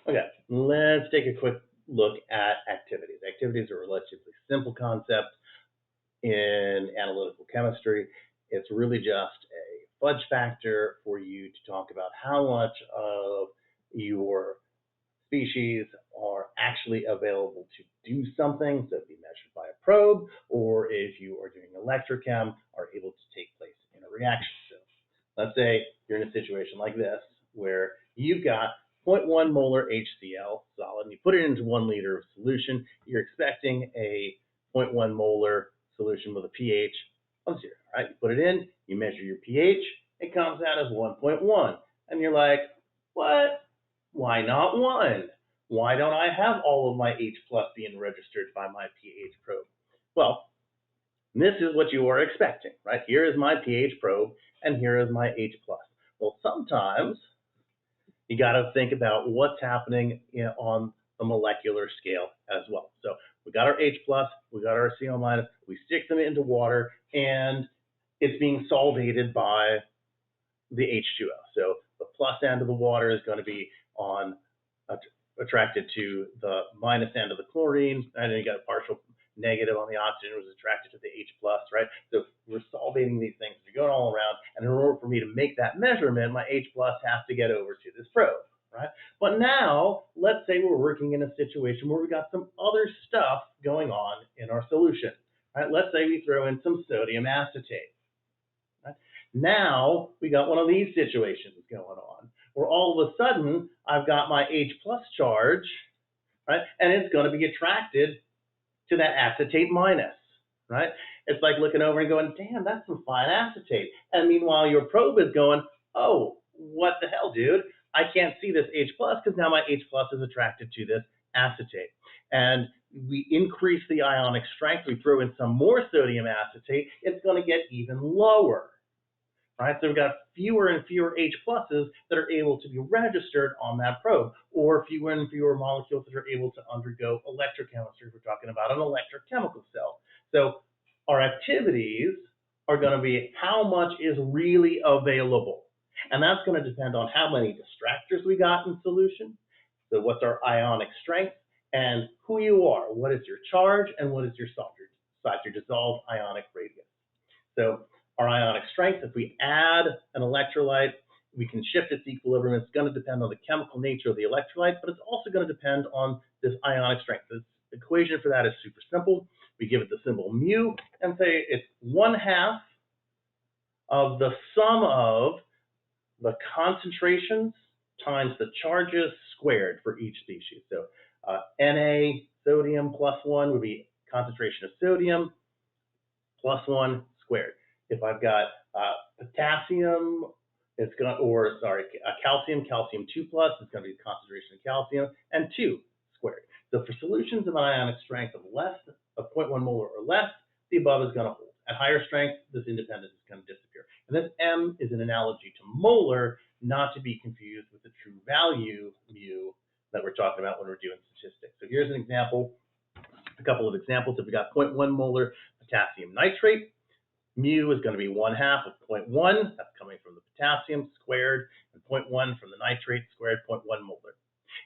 Okay, let's take a quick look at activities. Activities are a relatively simple concept in analytical chemistry. It's really just a fudge factor for you to talk about how much of your species are actually available to do something, so be measured by a probe, or if you are doing electrochem, are able to take place in a reaction. So let's say you're in a situation like this, where you've got 0.1 molar HCl solid, and you put it into 1 liter of solution. You're expecting a 0.1 molar solution with a pH of 0, right? You put it in, you measure your pH, it comes out as 1.1. And you're like, what? Why not 1? Why don't I have all of my H plus being registered by my pH probe? Well, this is what you are expecting, right? Here is my pH probe, and here is my H plus. Well, sometimes you got to think about what's happening on the molecular scale as well. So we got our H plus, we got our Cl minus, we stick them into water, and it's being solvated by the H2O. So the plus end of the water is going to be attracted to the minus end of the chlorine, and then you got a partial negative on the oxygen, was attracted to the H plus, right? So we're solvating these things, they're going all around, and in order for me to make that measurement, my H plus has to get over to this probe, right? But now, let's say we're working in a situation where we got some other stuff going on in our solution, right? Let's say we throw in some sodium acetate. Right? Now we got one of these situations going on, where all of a sudden I've got my H plus charge, right? And it's going to be attracted to that acetate minus, right? It's like looking over and going, damn, that's some fine acetate. And meanwhile, your probe is going, oh, what the hell, dude? I can't see this H plus because now my H plus is attracted to this acetate. And we increase the ionic strength, we throw in some more sodium acetate, it's going to get even lower. Right? So we've got fewer and fewer H pluses that are able to be registered on that probe, or fewer and fewer molecules that are able to undergo electrochemistry if we're talking about an electrochemical cell. So our activities are going to be how much is really available. And that's going to depend on how many distractors we got in solution. So what's our ionic strength, and who you are. What is your charge, and what is your size, your dissolved ionic radius. So our ionic strength, if we add an electrolyte, we can shift its equilibrium. It's going to depend on the chemical nature of the electrolyte, but it's also going to depend on this ionic strength. The equation for that is super simple. We give it the symbol mu and say it's 1/2 of the sum of the concentrations times the charges squared for each species. So Na, sodium, +1 would be concentration of sodium, +1 squared. If I've got potassium, it's going to, or sorry, calcium 2 plus, it's going to be the concentration of calcium, and 2 squared. So for solutions of an ionic strength of 0.1 molar or less, the above is going to hold. At higher strength, this independence is going to disappear. And this M is an analogy to molar, not to be confused with the true value, mu, that we're talking about when we're doing statistics. So here's an example, a couple of examples. If we got 0.1 molar potassium nitrate, mu is going to be 1/2 of 0.1, that's coming from the potassium squared, and 0.1 from the nitrate squared, 0.1 molar.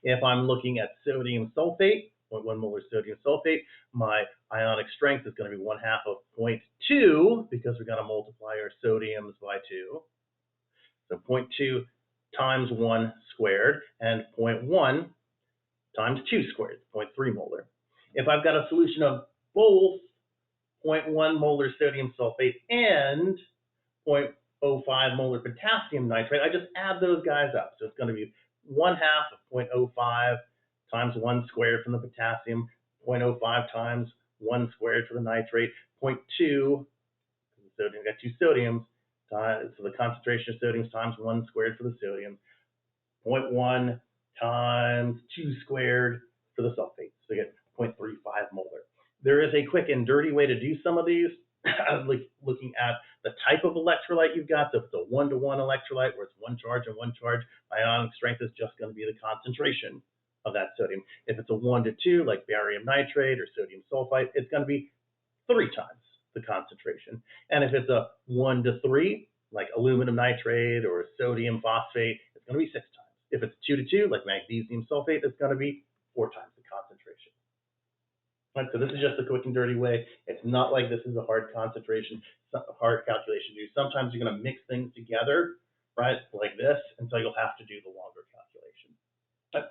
If I'm looking at sodium sulfate, 0.1 molar sodium sulfate, my ionic strength is going to be 1/2 of 0.2, because we're going to multiply our sodiums by 2. So 0.2 times 1 squared, and 0.1 times 2 squared, 0.3 molar. If I've got a solution of both 0.1 molar sodium sulfate and 0.05 molar potassium nitrate, I just add those guys up. So it's going to be 1/2 of 0.05 times 1 squared from the potassium, 0.05 times 1 squared for the nitrate, 0.2, the sodium, got 2 sodiums, so the concentration of sodiums times 1 squared for the sodium, 0.1 times 2 squared for the sulfate. So you get 0.35 molar. There is a quick and dirty way to do some of these. Looking at the type of electrolyte you've got. So if it's a 1-to-1 electrolyte where it's one charge and one charge, ionic strength is just going to be the concentration of that sodium. If it's a 1-to-2, like barium nitrate or sodium sulfite, it's going to be 3 times the concentration. And if it's a 1-to-3, like aluminum nitrate or sodium phosphate, it's going to be 6 times. If it's 2 to 2, like magnesium sulfate, it's going to be 4 times the concentration. Right, so this is just a quick and dirty way. It's not like this is a hard concentration, hard calculation to do. Sometimes you're going to mix things together, right, like this, and so you'll have to do the longer calculation. But,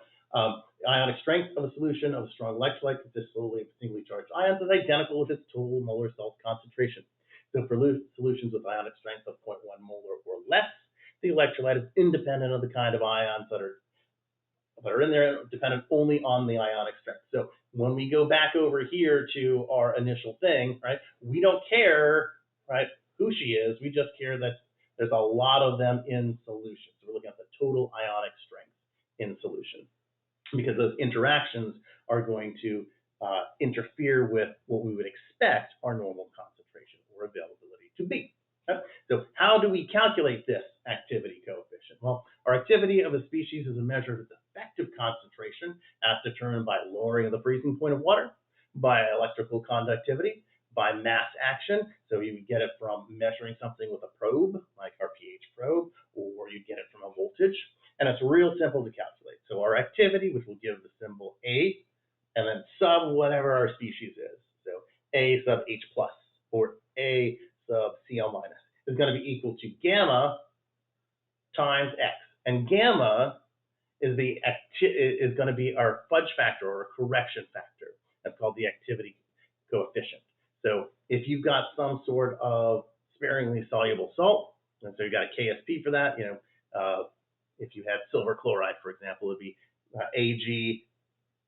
ionic strength of a solution of a strong electrolyte consists solely of singly charged ions is identical with its total molar salt concentration. So for solutions with ionic strength of 0.1 molar or less, the electrolyte is independent of the kind of ions that are in there, dependent only on the ionic strength. So when we go back over here to our initial thing, right, we don't care, right, who she is. We just care that there's a lot of them in solution. So we're looking at the total ionic strength in solution, because those interactions are going to interfere with what we would expect our normal concentration or availability to be. Okay? So how do we calculate this activity coefficient? Well, our activity of a species is a measure of its effective concentration as determined by lowering of the freezing point of water, by electrical conductivity, by mass action. So you get it from measuring something with a probe, like our pH probe, or you get it from a voltage. And it's real simple to calculate. So our activity, which will give the symbol A, and then sub whatever our species is. So A sub H plus or A sub Cl minus is going to be equal to gamma times X. And gamma is going to be our fudge factor or correction factor. That's called the activity coefficient. So if you've got some sort of sparingly soluble salt, and so you've got a KSP for that, if you had silver chloride, for example, it'd be Ag,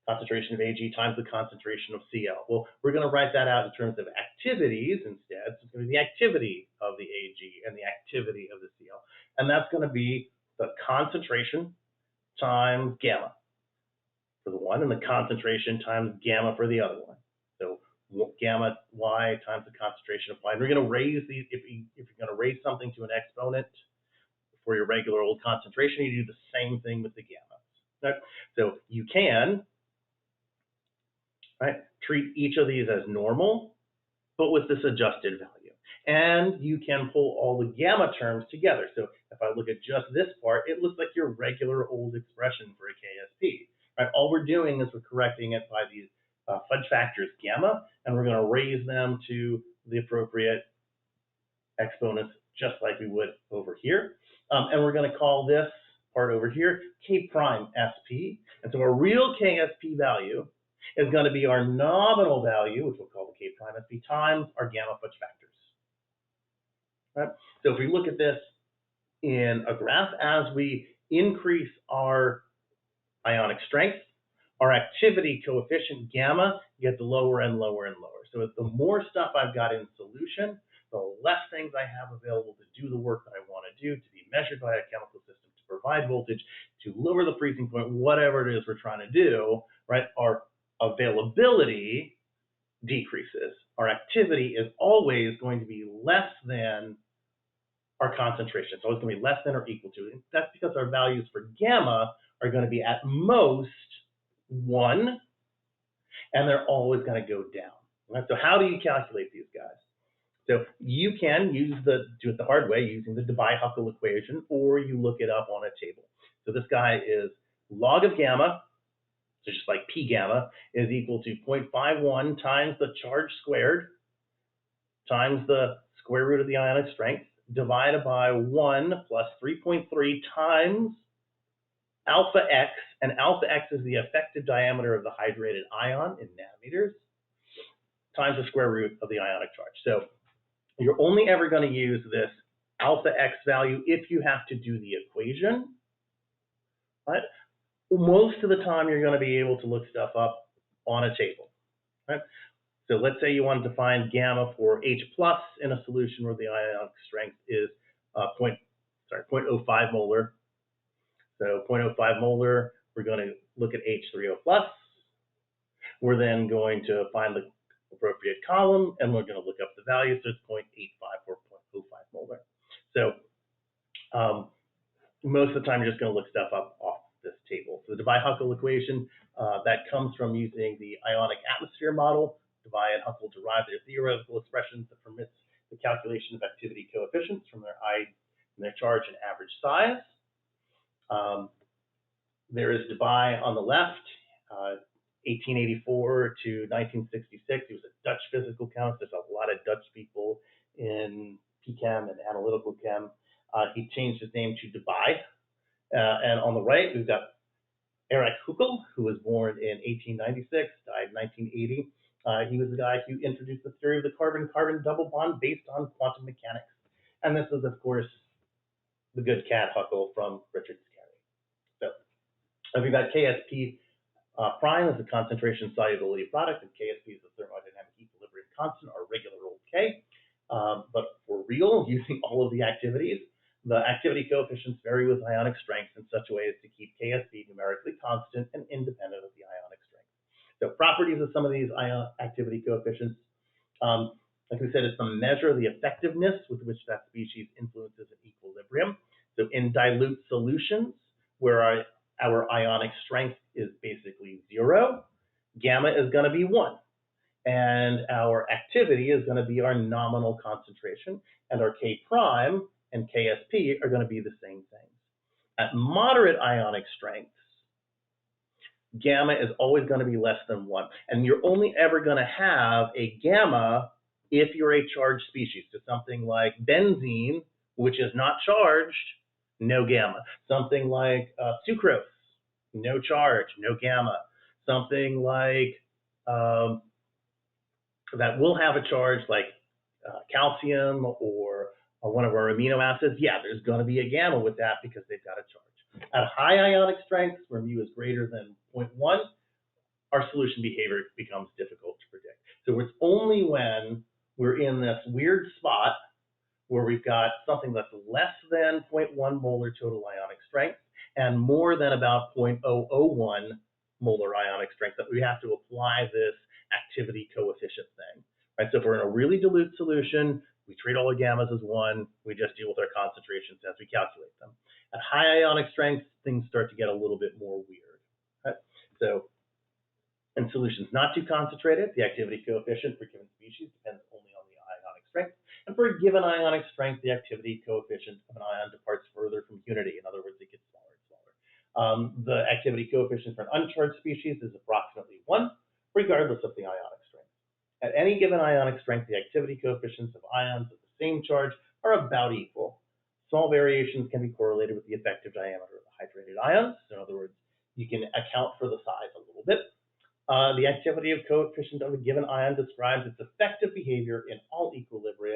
concentration of Ag times the concentration of Cl. Well, we're going to write that out in terms of activities instead. So it's going to be the activity of the Ag and the activity of the Cl. And that's going to be the concentration times gamma for the one, and the concentration times gamma for the other one. So gamma y times the concentration of y. And we're going to raise these, if you're going to raise something to an exponent for your regular old concentration, you do the same thing with the gamma. Right? So you can, right, treat each of these as normal, but with this adjusted value. And you can pull all the gamma terms together. So if I look at just this part, it looks like your regular old expression for a KSP. Right? All we're doing is we're correcting it by these fudge factors gamma, and we're going to raise them to the appropriate exponents just like we would over here. And we're going to call this part over here K prime SP. And so our real KSP value is going to be our nominal value, which we'll call the K prime SP, times our gamma fudge factors. Right? So if we look at this in a graph, as we increase our ionic strength, our activity coefficient gamma gets lower and lower and lower. So the more stuff I've got in solution, the less things I have available to do the work that I want to do, to be measured by a chemical system, to provide voltage, to lower the freezing point, whatever it is we're trying to do, right? Our availability decreases. Our activity is always going to be less than our concentration. It's always going to be less than or equal to. And that's because our values for gamma are going to be at most 1, and they're always going to go down. Right? So how do you calculate these guys? So you can do it the hard way using the Debye-Huckel equation, or you look it up on a table. So this guy is log of gamma, so just like P gamma, is equal to 0.51 times the charge squared times the square root of the ionic strength divided by 1 plus 3.3 times alpha x, and alpha x is the effective diameter of the hydrated ion in nanometers, times the square root of the ionic charge. So you're only ever going to use this alpha x value if you have to do the equation, right? Most of the time, you're going to be able to look stuff up on a table, right? So let's say you wanted to find gamma for H plus in a solution where the ionic strength is 0.05 molar. So 0.05 molar, we're going to look at H3O plus. We're then going to find the appropriate column, and we're going to look up the value. So it's 0.85 or 0.05 molar. So most of the time, you're just going to look stuff up off this table. So the Debye-Huckel equation, that comes from using the ionic atmosphere model. Debye and Huckel derived their theoretical expressions that permits the calculation of activity coefficients from their charge and average size. There is Dubai on the left, 1884 to 1966. He was a Dutch physical chemist. There's a lot of Dutch people in PChem and analytical chem. He changed his name to Dubai. And on the right, we've got Erich Huckel, who was born in 1896, died in 1980. He was the guy who introduced the theory of the carbon-carbon double bond based on quantum mechanics. And this is, of course, the good cat Huckel from Richard's Carry. So we've got KSP prime is the concentration solubility product, and KSP is the thermodynamic equilibrium constant, or regular old K. But for real, using all of the activities, the activity coefficients vary with ionic strength in such a way as to keep KSP numerically constant and independent of the ionic strength. So properties of some of these activity coefficients, like we said, it's the measure of the effectiveness with which that species influences an equilibrium. So in dilute solutions, where our ionic strength is basically 0, gamma is going to be 1. And our activity is going to be our nominal concentration, and our K prime and KSP are going to be the same things. At moderate ionic strengths, gamma is always going to be less than 1. And you're only ever going to have a gamma if you're a charged species. So something like benzene, which is not charged, no gamma. Something like sucrose, no charge, no gamma. Something like that will have a charge, like calcium or one of our amino acids, yeah, there's going to be a gamma with that because they've got a charge. At high ionic strengths, where mu is greater than 0.1, our solution behavior becomes difficult to predict. So it's only when we're in this weird spot where we've got something that's less than 0.1 molar total ionic strength and more than about 0.001 molar ionic strength that we have to apply this activity coefficient thing. Right? So if we're in a really dilute solution, we treat all the gammas as 1. We just deal with our concentrations as we calculate them. At high ionic strength, things start to get a little bit more weird. Right? So in solutions not too concentrated, the activity coefficient for given species depends only on the ionic strength. And for a given ionic strength, the activity coefficient of an ion departs further from unity. In other words, it gets smaller and smaller. The activity coefficient for an uncharged species is approximately 1, regardless of the ionic strength. At any given ionic strength, the activity coefficients of ions of the same charge are about equal. Small variations can be correlated with the effective diameter of the hydrated ions. So in other words, you can account for the size a little bit. The activity of coefficient of a given ion describes its effective behavior in all equilibria